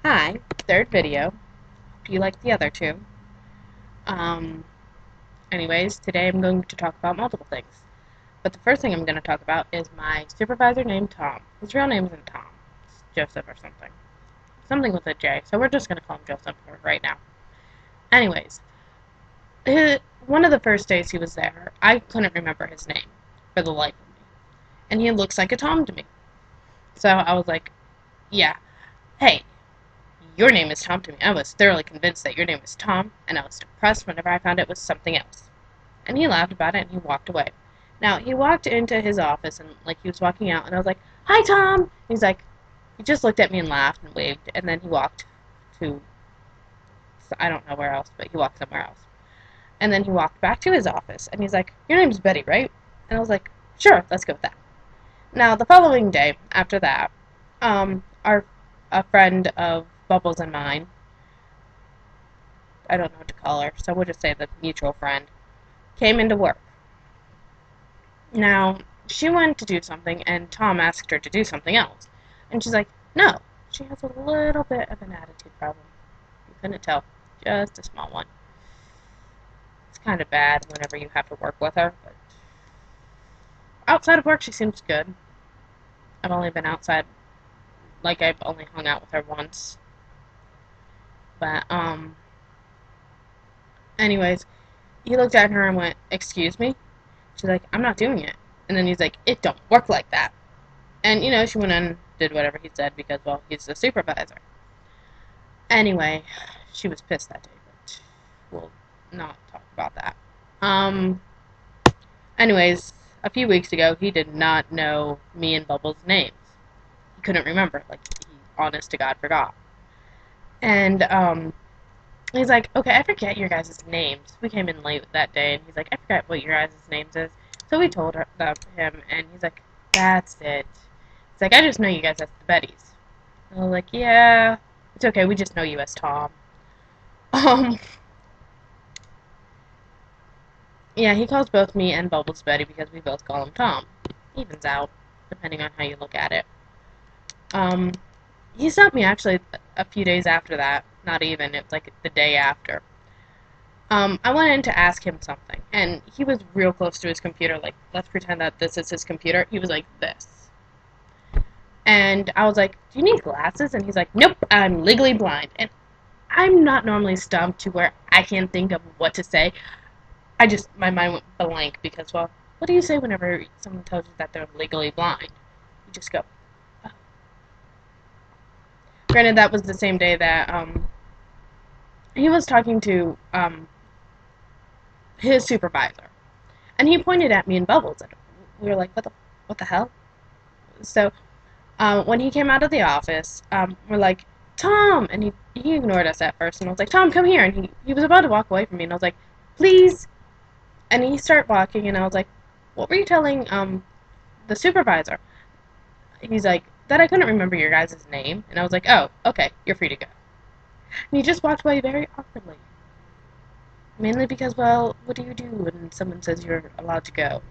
Hi, third video. Do you like the other two? Um, Anyways, today I'm going to talk about multiple things. But the first thing I'm going to talk about is my supervisor named Tom. His real name isn't Tom. It's Joseph or something. Something with a J, so we're just going to call him Joseph right now. Anyways, one of the first days he was there, I couldn't remember his name for the life of me. And he looks like a Tom to me. So I was like, yeah, hey, your name is Tom to me. I was thoroughly convinced that your name was Tom, and I was depressed whenever I found it was something else. And he laughed about it and he walked away. Now, he walked into his office and, he was walking out, and I was like, "Hi, Tom!" He's like, he just looked at me and laughed and waved, and then he walked to, I don't know where else, but he walked somewhere else. And then he walked back to his office, and he's like, "Your name's Betty, right?" And I was like, "Sure, let's go with that." Now, the following day, after that, a friend of Bubbles and mine, I don't know what to call her, so we'll just say the mutual friend, came into work. Now, she wanted to do something, and Tom asked her to do something else. And she's like, no. She has a little bit of an attitude problem. You couldn't tell. Just a small one. It's kind of bad whenever you have to work with her, but outside of work, she seems good. I've only been outside, I've only hung out with her once. But, anyways, he looked at her and went, "Excuse me?" She's like, "I'm not doing it." And then he's like, "It don't work like that." And, she went in and did whatever he said because, well, he's the supervisor. Anyway, she was pissed that day, but we'll not talk about that. Um, Anyways, a few weeks ago, he did not know me and Bubbles' names. He couldn't remember. He, honest to God, forgot. And, he's like, "Okay, I forget your guys' names." We came in late that day, and he's like, "I forgot what your guys' names is." So we told him, and he's like, "That's it." It's like, "I just know you guys as the Bettys." And I was like, "Yeah, it's okay. We just know you as Tom." Um, yeah, he calls both me and Bubbles Betty because we both call him Tom. Evens out, depending on how you look at it. Um, he sent me actually a few days after that. Not even. It was like the day after. I went in to ask him something, and he was real close to his computer. Like, let's pretend that this is his computer. He was like this. And I was like, "Do you need glasses?" And he's like, "Nope, I'm legally blind." And I'm not normally stumped to where I can't think of what to say. My mind went blank because, well, what do you say whenever someone tells you that they're legally blind? You just go, oh. Granted, that was the same day that, he was talking to, his supervisor. And he pointed at me and Bubbles, and we were like, what the hell? So, when he came out of the office, we're like, "Tom!" And he ignored us at first, and I was like, "Tom, come here." And he was about to walk away from me, and I was like, "Please." And he started walking, and I was like, "What were you telling, the supervisor?" He's like, "That I couldn't remember your guys' name." And I was like, "Oh, okay, you're free to go." And he just walked away very awkwardly. Mainly because, well, what do you do when someone says you're allowed to go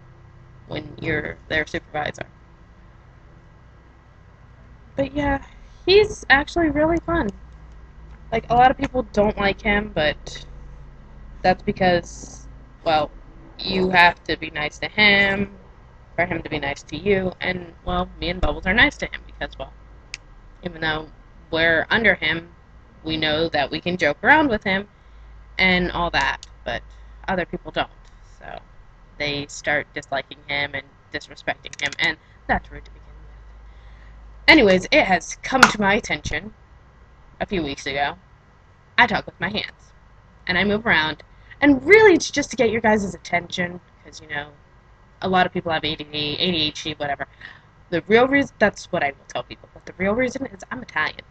when you're their supervisor? But yeah, he's actually really fun. A lot of people don't like him, but that's because, well, you have to be nice to him for him to be nice to you, and, well, me and Bubbles are nice to him because, well, even though we're under him, we know that we can joke around with him and all that, but other people don't. So they start disliking him and disrespecting him, and that's rude to begin with. Anyways, it has come to my attention a few weeks ago. I talk with my hands, and I move around, and really it's just to get your guys' attention, because, a lot of people have ADD, ADHD, whatever. The real reason, that's what I will tell people, but the real reason is I'm Italian.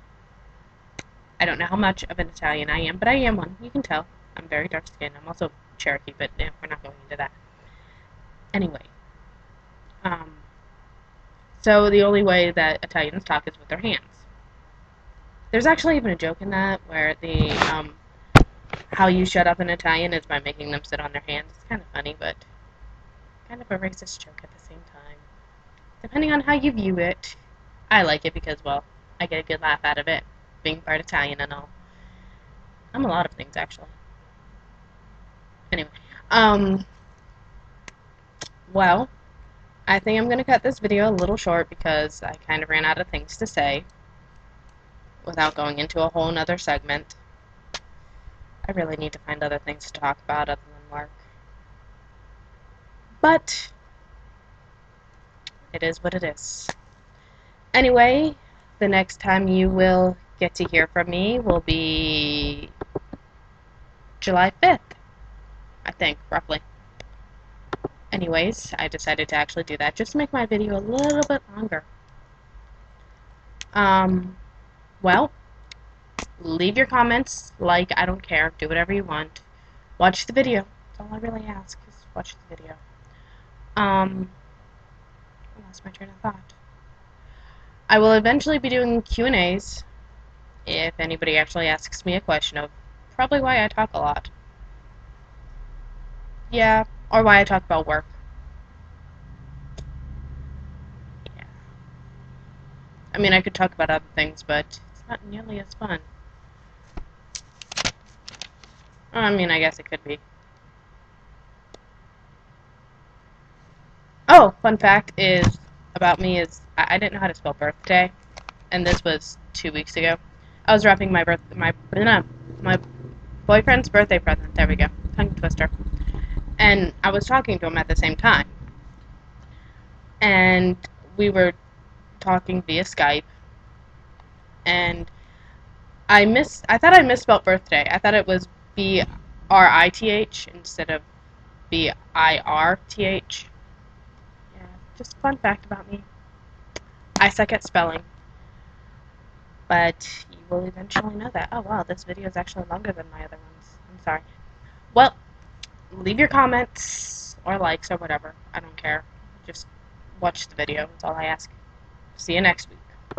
I don't know how much of an Italian I am, but I am one. You can tell. I'm very dark skinned. I'm also Cherokee, but we're not going into that. Anyway, um, so the only way that Italians talk is with their hands. There's actually even a joke in that where how you shut up in Italian is by making them sit on their hands. It's kind of funny, but kind of a racist joke at the same time. Depending on how you view it, I like it because, well, I get a good laugh out of it. being part Italian and all. I'm a lot of things, actually. Anyway, um, well, I think I'm going to cut this video a little short because I kind of ran out of things to say without going into a whole nother segment. I really need to find other things to talk about other than work. But it is what it is. Anyway, the next time you will get to hear from me will be July 5th, I think, roughly. Anyways, I decided to actually do that just to make my video a little bit longer. Well, leave your comments, like, I don't care, do whatever you want. Watch the video. That's all I really ask, is watch the video. I lost my train of thought. I will eventually be doing Q&As if anybody actually asks me a question of probably why I talk a lot. Yeah, or why I talk about work. Yeah. I mean, I could talk about other things, but it's not nearly as fun. I mean, I guess it could be. Oh, fun fact is about me is I didn't know how to spell birthday, and this was 2 weeks ago. I was wrapping my boyfriend's birthday present. There we go, tongue twister. And I was talking to him at the same time, and we were talking via Skype, and I thought I misspelled birthday. I thought it was BRITH instead of BIRTH. Yeah, just a fun fact about me. I suck at spelling. But you will eventually know that. Oh wow, this video is actually longer than my other ones. I'm sorry. Well, leave your comments or likes or whatever. I don't care. Just watch the video. That's all I ask. See you next week.